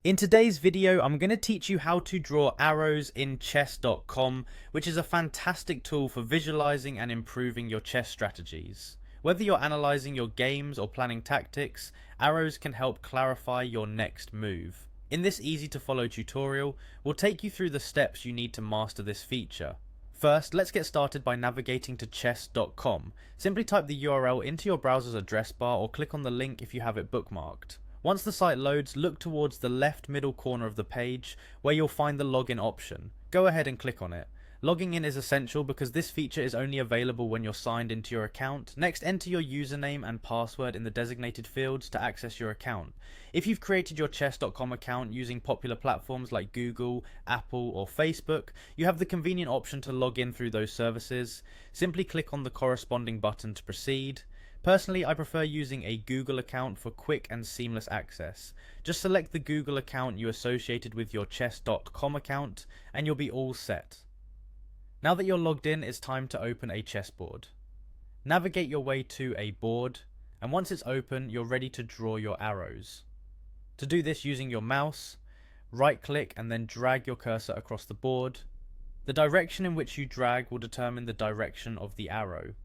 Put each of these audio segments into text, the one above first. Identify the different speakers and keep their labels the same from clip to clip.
Speaker 1: In today's video, I'm going to teach you how to draw arrows in chess.com, which is a fantastic tool for visualizing and improving your chess strategies. Whether you're analyzing your games or planning tactics, arrows can help clarify your next move. In this easy to follow tutorial, we'll take you through the steps you need to master this feature. First, let's get started by navigating to chess.com. Simply type the URL into your browser's address bar or click on the link if you have it bookmarked. Once the site loads, look towards the left middle corner of the page where you'll find the login option. Go ahead and click on it. Logging in is essential because this feature is only available when you're signed into your account. Next, enter your username and password in the designated fields to access your account. If you've created your chess.com account using popular platforms like Google, Apple or Facebook, you have the convenient option to log in through those services. Simply click on the corresponding button to proceed. Personally, I prefer using a Google account for quick and seamless access. Just select the Google account you associated with your chess.com account and you'll be all set. Now that you're logged in, it's time to open a chessboard. Navigate your way to a board, and once it's open, you're ready to draw your arrows. To do this using your mouse, right click and then drag your cursor across the board. The direction in which you drag will determine the direction of the arrow.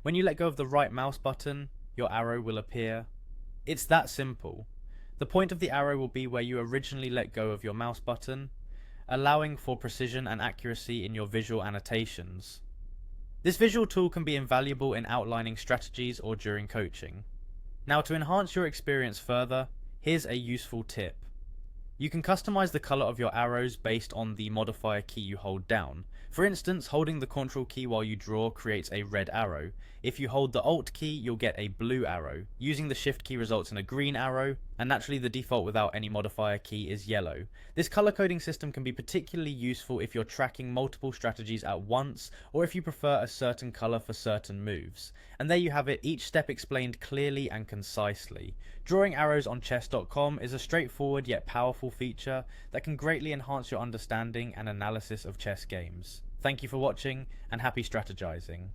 Speaker 1: When you let go of the right mouse button, your arrow will appear. It's that simple. The point of the arrow will be where you originally let go of your mouse button, allowing for precision and accuracy in your visual annotations. This visual tool can be invaluable in outlining strategies or during coaching. Now, to enhance your experience further, here's a useful tip. You can customize the color of your arrows based on the modifier key you hold down. For instance, holding the Ctrl key while you draw creates a red arrow. If you hold the Alt key, you'll get a blue arrow. Using the Shift key results in a green arrow, and naturally the default without any modifier key is yellow. This color coding system can be particularly useful if you're tracking multiple strategies at once, or if you prefer a certain color for certain moves. And there you have it, each step explained clearly and concisely. Drawing arrows on chess.com is a straightforward yet powerful feature that can greatly enhance your understanding and analysis of chess games. Thank you for watching, and happy strategizing.